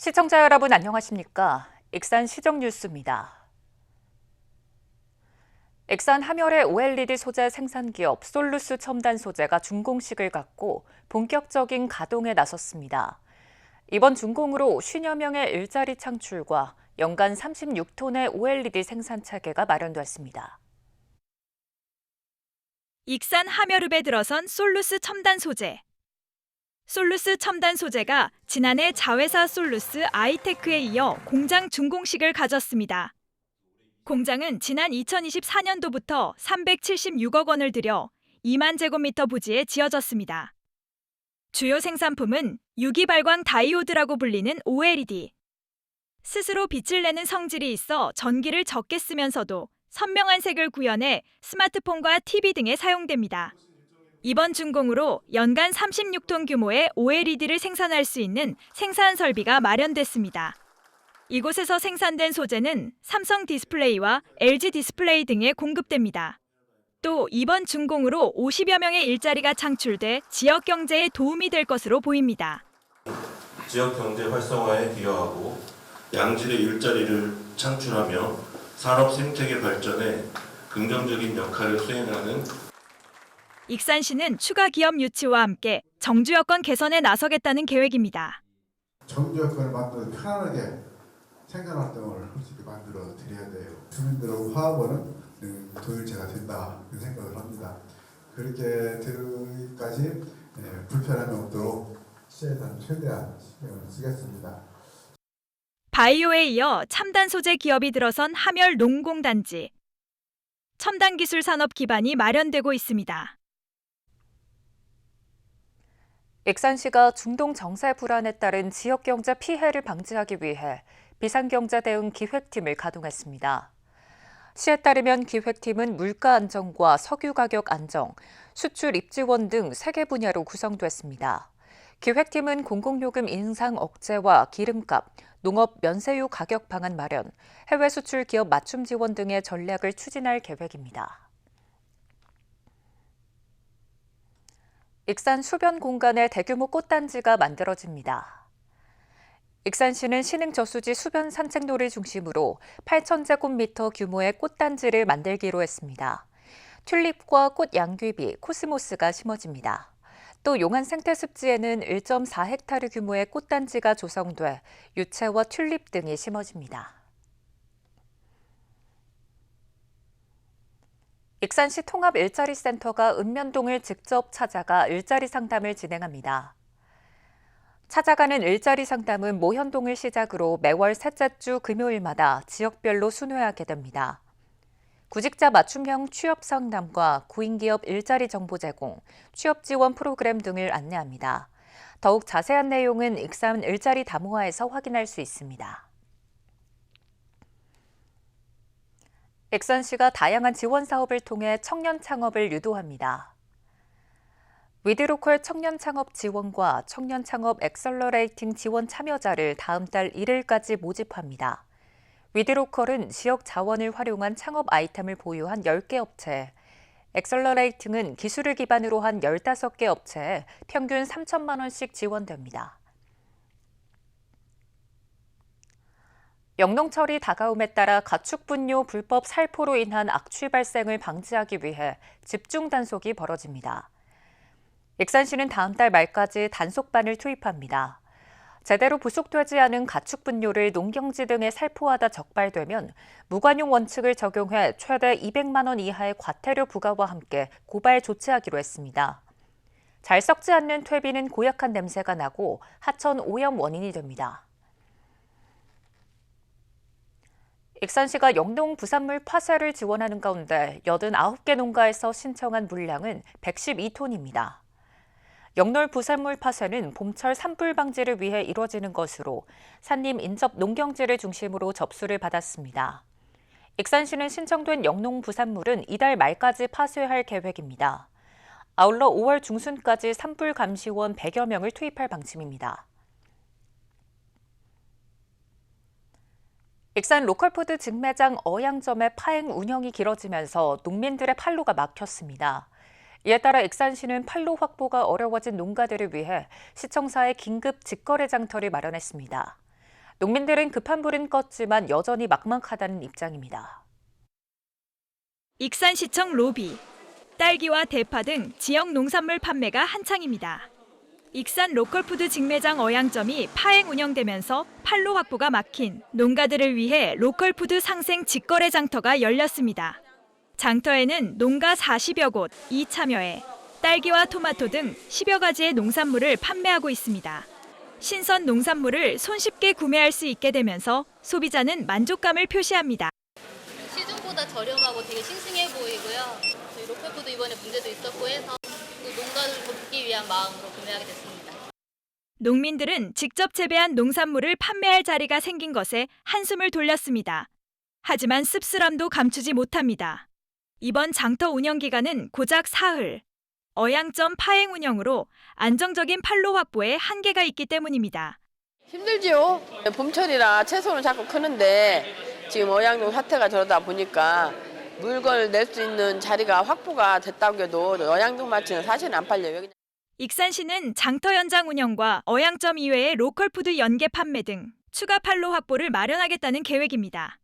시청자 여러분 안녕하십니까? 익산 시정 뉴스입니다. 익산 함열의 OLED 소재 생산기업 솔루스 첨단 소재가 준공식을 갖고 본격적인 가동에 나섰습니다. 이번 준공으로 50여 명의 일자리 창출과 연간 36톤의 OLED 생산 체계가 마련됐습니다. 익산 함열읍에 들어선 솔루스 첨단 소재. 솔루스 첨단 소재가 지난해 자회사 솔루스 아이테크에 이어 공장 준공식을 가졌습니다. 공장은 지난 2024년도부터 376억 원을 들여 2만 제곱미터 부지에 지어졌습니다. 주요 생산품은 유기발광 다이오드라고 불리는 OLED. 스스로 빛을 내는 성질이 있어 전기를 적게 쓰면서도 선명한 색을 구현해 스마트폰과 TV 등에 사용됩니다. 이번 준공으로 연간 36톤 규모의 OLED를 생산할 수 있는 생산 설비가 마련됐습니다. 이곳에서 생산된 소재는 삼성 디스플레이와 LG 디스플레이 등에 공급됩니다. 또 이번 준공으로 50여 명의 일자리가 창출돼 지역 경제에 도움이 될 것으로 보입니다. 지역 경제 활성화에 기여하고 양질의 일자리를 창출하며 산업 생태계 발전에 긍정적인 역할을 수행하는 익산시는 추가 기업 유치와 함께 정주 여건 개선에 나서겠다는 계획입니다. 정주 여건을 만들어 편안하게 생산활동을 할 수 있게 만들어 드려야 돼요. 주민들하고 화합하는 도일체가 된다 그 생각을 합니다. 그렇게 되기까지 불편함이 없도록 시에서는 최대한 신경을 쓰겠습니다. 바이오에 이어 첨단 소재 기업이 들어선 함열 농공단지. 첨단 기술 산업 기반이 마련되고 있습니다. 익산시가 중동 정세 불안에 따른 지역 경제 피해를 방지하기 위해 비상경제 대응 기획팀을 가동했습니다. 시에 따르면 기획팀은 물가 안정과 석유 가격 안정, 수출 입지원 등 3개 분야로 구성됐습니다. 기획팀은 공공요금 인상 억제와 기름값, 농업 면세유 가격 방안 마련, 해외 수출 기업 맞춤 지원 등의 전략을 추진할 계획입니다. 익산 수변 공간에 대규모 꽃단지가 만들어집니다. 익산시는 신흥 저수지 수변 산책로를 중심으로 8,000제곱미터 규모의 꽃단지를 만들기로 했습니다. 튤립과 꽃 양귀비, 코스모스가 심어집니다. 또 용안 생태습지에는 1.4헥타르 규모의 꽃단지가 조성돼 유채와 튤립 등이 심어집니다. 익산시 통합 일자리센터가 읍면동을 직접 찾아가 일자리 상담을 진행합니다. 찾아가는 일자리 상담은 모현동을 시작으로 매월 셋째 주 금요일마다 지역별로 순회하게 됩니다. 구직자 맞춤형 취업 상담과 구인기업 일자리 정보 제공, 취업 지원 프로그램 등을 안내합니다. 더욱 자세한 내용은 익산 일자리 다모아에서 확인할 수 있습니다. 익산시가 다양한 지원 사업을 통해 청년 창업을 유도합니다. 위드로컬 청년 창업 지원과 청년 창업 엑셀러레이팅 지원 참여자를 다음 달 1일까지 모집합니다. 위드로컬은 지역 자원을 활용한 창업 아이템을 보유한 10개 업체, 엑셀러레이팅은 기술을 기반으로 한 15개 업체에 평균 3천만 원씩 지원됩니다. 영농철이 다가옴에 따라 가축분뇨 불법 살포로 인한 악취 발생을 방지하기 위해 집중 단속이 벌어집니다. 익산시는 다음 달 말까지 단속반을 투입합니다. 제대로 부속되지 않은 가축분뇨를 농경지 등에 살포하다 적발되면 무관용 원칙을 적용해 최대 200만 원 이하의 과태료 부과와 함께 고발 조치하기로 했습니다. 잘 썩지 않는 퇴비는 고약한 냄새가 나고 하천 오염 원인이 됩니다. 익산시가 영농 부산물 파쇄를 지원하는 가운데 89개 농가에서 신청한 물량은 112톤입니다. 영농 부산물 파쇄는 봄철 산불 방지를 위해 이루어지는 것으로 산림 인접 농경지를 중심으로 접수를 받았습니다. 익산시는 신청된 영농 부산물은 이달 말까지 파쇄할 계획입니다. 아울러 5월 중순까지 산불 감시원 100여 명을 투입할 방침입니다. 익산 로컬푸드 직매장 어양점의 파행 운영이 길어지면서 농민들의 판로가 막혔습니다. 이에 따라 익산시는 판로 확보가 어려워진 농가들을 위해 시청사에 긴급 직거래 장터를 마련했습니다. 농민들은 급한 불은 껐지만 여전히 막막하다는 입장입니다. 익산시청 로비, 딸기와 대파 등 지역 농산물 판매가 한창입니다. 익산 로컬푸드 직매장 어양점이 파행 운영되면서 판로 확보가 막힌 농가들을 위해 로컬푸드 상생 직거래 장터가 열렸습니다. 장터에는 농가 40여 곳이 참여해 딸기와 토마토 등 10여 가지의 농산물을 판매하고 있습니다. 신선 농산물을 손쉽게 구매할 수 있게 되면서 소비자는 만족감을 표시합니다. 시중보다 저렴하고 되게 싱싱해 보이고요. 저희 로컬푸드 이번에 문제도 있었고 해서 그 농가를 돕기 위한 마음으로 구매하게 됐습니다. 농민들은 직접 재배한 농산물을 판매할 자리가 생긴 것에 한숨을 돌렸습니다. 하지만 씁쓸함도 감추지 못합니다. 이번 장터 운영 기간은 고작 사흘. 어양점 파행 운영으로 안정적인 판로 확보에 한계가 있기 때문입니다. 힘들지요. 봄철이라 채소는 자꾸 크는데 지금 어양동 사태가 저러다 보니까 물건을 낼 수 있는 자리가 확보가 됐다고 해도 어양동 마트는 사실은 안 팔려요. 익산시는 장터 연장 운영과 어양점 이외의 로컬푸드 연계 판매 등 추가 판로 확보를 마련하겠다는 계획입니다.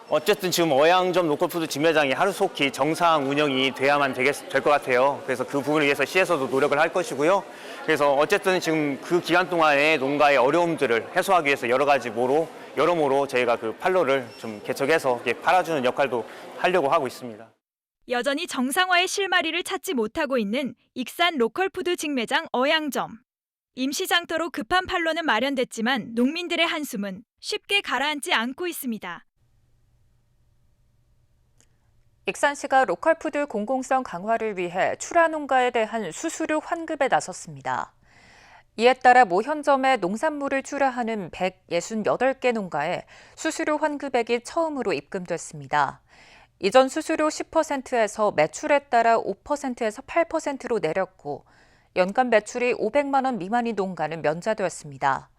어쨌든 지금 어양점 로컬푸드 직매장이 하루속히 정상 운영이 돼야만 될 것 같아요. 그래서 그 부분을 위해서 시에서도 노력을 할 것이고요. 그래서 어쨌든 지금 그 기간 동안에 농가의 어려움들을 해소하기 위해서 여러모로 저희가 그 판로를 좀 개척해서 팔아주는 역할도 하려고 하고 있습니다. 여전히 정상화의 실마리를 찾지 못하고 있는 익산 로컬푸드 직매장 어양점. 임시장터로 급한 판로는 마련됐지만 농민들의 한숨은 쉽게 가라앉지 않고 있습니다. 익산시가 로컬푸드 공공성 강화를 위해 출하농가에 대한 수수료 환급에 나섰습니다. 이에 따라 모현점에 농산물을 출하하는 168개 농가에 수수료 환급액이 처음으로 입금됐습니다. 이전 수수료 10%에서 매출에 따라 5%에서 8%로 내렸고 연간 매출이 500만 원 미만인 농가는 면제되었습니다.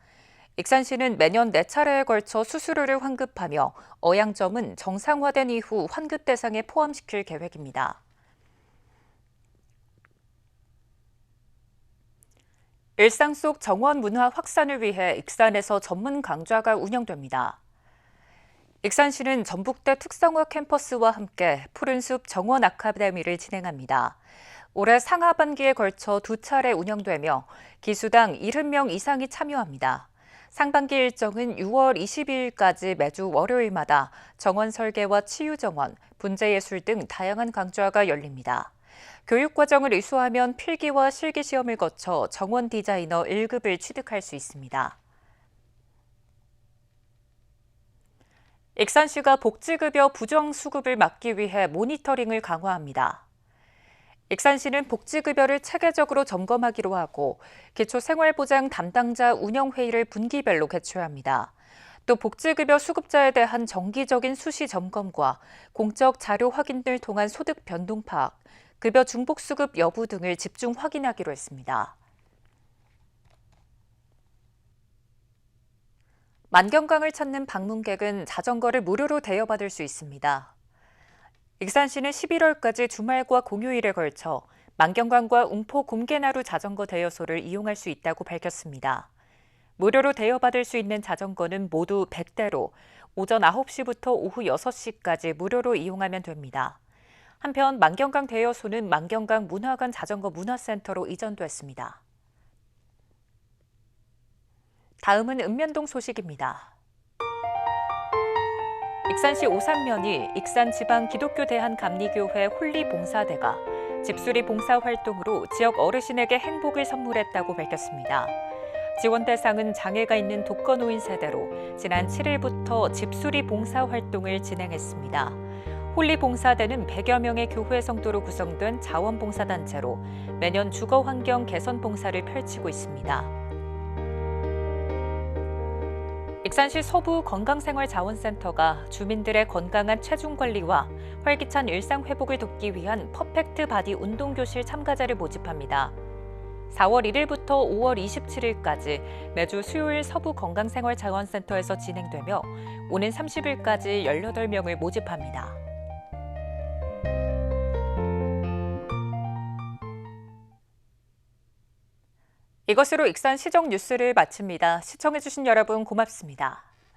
익산시는 매년 4차례에 걸쳐 수수료를 환급하며 어양점은 정상화된 이후 환급 대상에 포함시킬 계획입니다. 일상 속 정원 문화 확산을 위해 익산에서 전문 강좌가 운영됩니다. 익산시는 전북대 특성화 캠퍼스와 함께 푸른숲 정원 아카데미를 진행합니다. 올해 상하반기에 걸쳐 2차례 운영되며 기수당 70명 이상이 참여합니다. 상반기 일정은 6월 22일까지 매주 월요일마다 정원 설계와 치유정원, 분재예술 등 다양한 강좌가 열립니다. 교육과정을 이수하면 필기와 실기시험을 거쳐 정원 디자이너 1급을 취득할 수 있습니다. 익산시가 복지급여 부정수급을 막기 위해 모니터링을 강화합니다. 익산시는 복지급여를 체계적으로 점검하기로 하고 기초생활보장 담당자 운영회의를 분기별로 개최합니다. 또 복지급여 수급자에 대한 정기적인 수시 점검과 공적 자료 확인을 통한 소득 변동 파악, 급여 중복 수급 여부 등을 집중 확인하기로 했습니다. 만경강을 찾는 방문객은 자전거를 무료로 대여받을 수 있습니다. 익산시는 11월까지 주말과 공휴일에 걸쳐 만경강과 웅포 곰개나루 자전거 대여소를 이용할 수 있다고 밝혔습니다. 무료로 대여받을 수 있는 자전거는 모두 100대로 오전 9시부터 오후 6시까지 무료로 이용하면 됩니다. 한편 만경강 대여소는 만경강 문화관 자전거 문화센터로 이전됐습니다. 다음은 읍면동 소식입니다. 익산시 오산면이 익산지방기독교대한감리교회 홀리봉사대가 집수리 봉사 활동으로 지역 어르신에게 행복을 선물했다고 밝혔습니다. 지원 대상은 장애가 있는 독거노인 세대로 지난 7일부터 집수리 봉사 활동을 진행했습니다. 홀리봉사대는 100여 명의 교회 성도로 구성된 자원봉사단체로 매년 주거환경 개선 봉사를 펼치고 있습니다. 익산시 서부 건강생활자원센터가 주민들의 건강한 체중관리와 활기찬 일상회복을 돕기 위한 퍼펙트 바디 운동교실 참가자를 모집합니다. 4월 1일부터 5월 27일까지 매주 수요일 서부 건강생활자원센터에서 진행되며 오는 30일까지 18명을 모집합니다. 이것으로 익산 시정 뉴스를 마칩니다. 시청해주신 여러분 고맙습니다.